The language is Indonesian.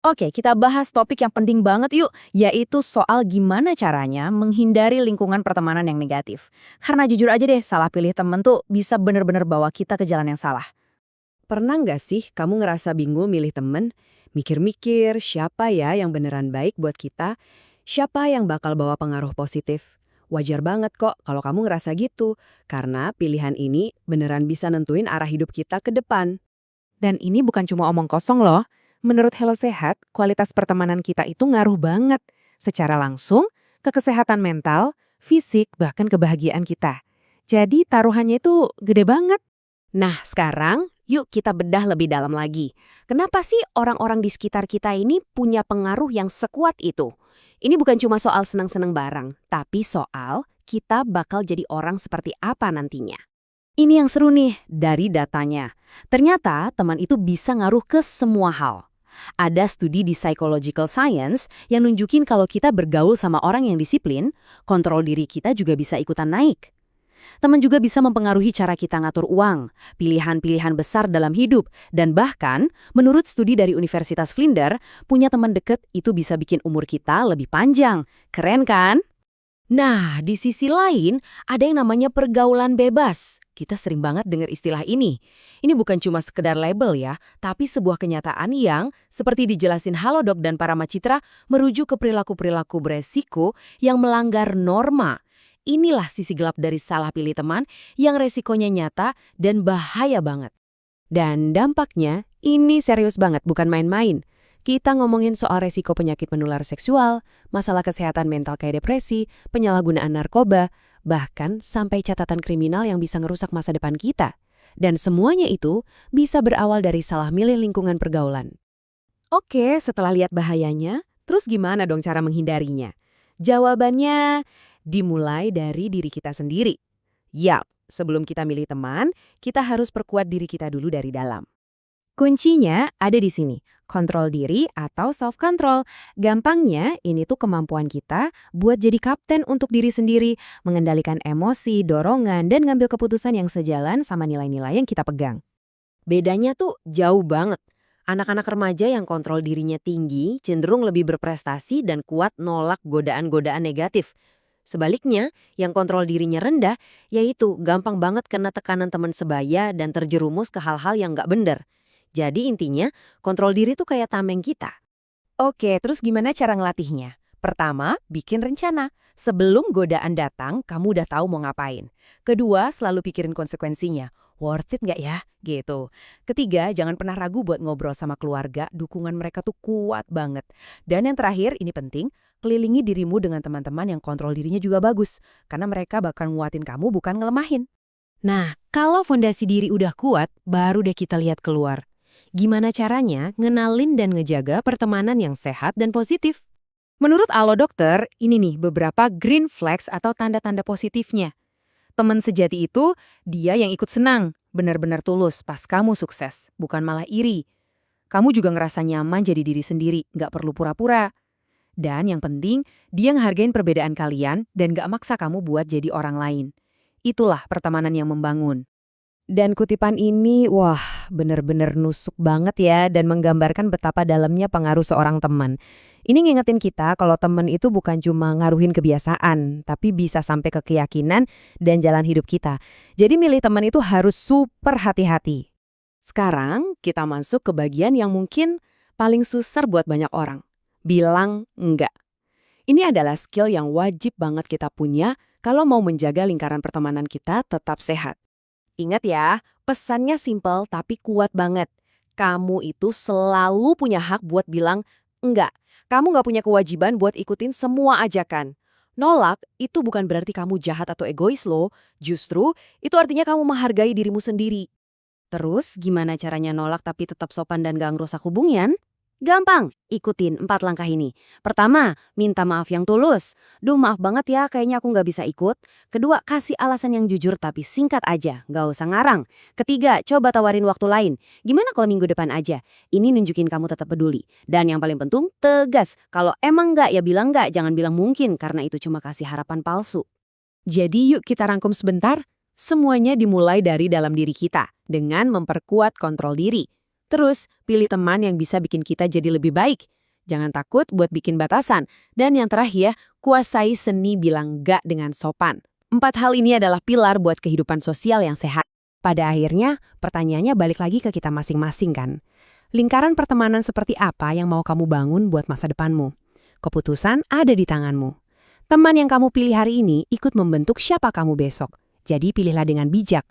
Oke, kita bahas topik yang penting banget yuk, yaitu soal gimana caranya menghindari lingkungan pertemanan yang negatif. Karena jujur aja deh, salah pilih temen tuh bisa bener-bener bawa kita ke jalan yang salah. Pernah nggak sih kamu ngerasa bingung milih temen? Mikir-mikir siapa ya yang beneran baik buat kita? Siapa yang bakal bawa pengaruh positif? Wajar banget kok kalau kamu ngerasa gitu, karena pilihan ini beneran bisa nentuin arah hidup kita ke depan. Dan ini bukan cuma omong kosong loh. Menurut Hello Sehat, kualitas pertemanan kita itu ngaruh banget. Secara langsung, ke kesehatan mental, fisik, bahkan kebahagiaan kita. Jadi taruhannya itu gede banget. Nah, sekarang yuk kita bedah lebih dalam lagi. Kenapa sih orang-orang di sekitar kita ini punya pengaruh yang sekuat itu? Ini bukan cuma soal senang-senang bareng, tapi soal kita bakal jadi orang seperti apa nantinya. Ini yang seru nih, dari datanya. Ternyata teman itu bisa ngaruh ke semua hal. Ada studi di Psychological Science yang nunjukin kalau kita bergaul sama orang yang disiplin, kontrol diri kita juga bisa ikutan naik. Teman juga bisa mempengaruhi cara kita ngatur uang, pilihan-pilihan besar dalam hidup, dan bahkan, menurut studi dari Universitas Vlinder, punya teman deket itu bisa bikin umur kita lebih panjang. Keren kan? Nah, di sisi lain, ada yang namanya pergaulan bebas. Kita sering banget dengar istilah ini. Ini bukan cuma sekedar label ya, tapi sebuah kenyataan yang, seperti dijelasin Halodoc dan Parama Citra, merujuk ke perilaku-perilaku beresiko yang melanggar norma. Inilah sisi gelap dari salah pilih teman yang resikonya nyata dan bahaya banget. Dan dampaknya, ini serius banget, bukan main-main. Kita ngomongin soal resiko penyakit menular seksual, masalah kesehatan mental kayak depresi, penyalahgunaan narkoba, bahkan sampai catatan kriminal yang bisa ngerusak masa depan kita. Dan semuanya itu bisa berawal dari salah milih lingkungan pergaulan. Oke, setelah lihat bahayanya, terus gimana dong cara menghindarinya? Jawabannya dimulai dari diri kita sendiri. Yap, sebelum kita milih teman, kita harus perkuat diri kita dulu dari dalam. Kuncinya ada di sini, kontrol diri atau self-control. Gampangnya, ini tuh kemampuan kita buat jadi kapten untuk diri sendiri, mengendalikan emosi, dorongan, dan ngambil keputusan yang sejalan sama nilai-nilai yang kita pegang. Bedanya tuh jauh banget. Anak-anak remaja yang kontrol dirinya tinggi cenderung lebih berprestasi dan kuat nolak godaan-godaan negatif. Sebaliknya, yang kontrol dirinya rendah, yaitu gampang banget kena tekanan teman sebaya dan terjerumus ke hal-hal yang nggak bener. Jadi intinya, kontrol diri tuh kayak tameng kita. Oke, terus gimana cara ngelatihnya? Pertama, bikin rencana. Sebelum godaan datang, kamu udah tahu mau ngapain. Kedua, selalu pikirin konsekuensinya. Worth it nggak ya? Gitu. Ketiga, jangan pernah ragu buat ngobrol sama keluarga, dukungan mereka tuh kuat banget. Dan yang terakhir, ini penting, kelilingi dirimu dengan teman-teman yang kontrol dirinya juga bagus. Karena mereka bakal nguatin kamu, bukan ngelemahin. Nah, kalau fondasi diri udah kuat, baru deh kita lihat keluar. Gimana caranya ngenalin dan ngejaga pertemanan yang sehat dan positif? Menurut Alo Dokter, ini nih beberapa green flags atau tanda-tanda positifnya. Teman sejati itu dia yang ikut senang, benar-benar tulus pas kamu sukses, bukan malah iri. Kamu juga ngerasa nyaman jadi diri sendiri, nggak perlu pura-pura. Dan yang penting, dia ngehargain perbedaan kalian dan nggak maksa kamu buat jadi orang lain. Itulah pertemanan yang membangun. Dan kutipan ini, wah, bener-bener nusuk banget ya dan menggambarkan betapa dalamnya pengaruh seorang teman. Ini ngingetin kita kalau teman itu bukan cuma ngaruhin kebiasaan, tapi bisa sampai ke keyakinan dan jalan hidup kita. Jadi milih teman itu harus super hati-hati. Sekarang kita masuk ke bagian yang mungkin paling susah buat banyak orang. Bilang enggak. Ini adalah skill yang wajib banget kita punya kalau mau menjaga lingkaran pertemanan kita tetap sehat. Ingat ya, pesannya simpel tapi kuat banget. Kamu itu selalu punya hak buat bilang enggak. Kamu nggak punya kewajiban buat ikutin semua ajakan. Nolak itu bukan berarti kamu jahat atau egois loh. Justru itu artinya kamu menghargai dirimu sendiri. Terus gimana caranya nolak tapi tetap sopan dan gak ngerusak hubungan? Gampang, ikutin 4 langkah ini. Pertama, minta maaf yang tulus. Duh, maaf banget ya, kayaknya aku nggak bisa ikut. Kedua, kasih alasan yang jujur tapi singkat aja, nggak usah ngarang. Ketiga, coba tawarin waktu lain. Gimana kalau minggu depan aja? Ini nunjukin kamu tetap peduli. Dan yang paling penting, tegas. Kalau emang nggak, ya bilang nggak, jangan bilang mungkin, karena itu cuma kasih harapan palsu. Jadi yuk kita rangkum sebentar. Semuanya dimulai dari dalam diri kita, dengan memperkuat kontrol diri. Terus, pilih teman yang bisa bikin kita jadi lebih baik. Jangan takut buat bikin batasan. Dan yang terakhir, kuasai seni bilang enggak dengan sopan. 4 hal ini adalah pilar buat kehidupan sosial yang sehat. Pada akhirnya, pertanyaannya balik lagi ke kita masing-masing kan. Lingkaran pertemanan seperti apa yang mau kamu bangun buat masa depanmu? Keputusan ada di tanganmu. Teman yang kamu pilih hari ini ikut membentuk siapa kamu besok. Jadi pilihlah dengan bijak.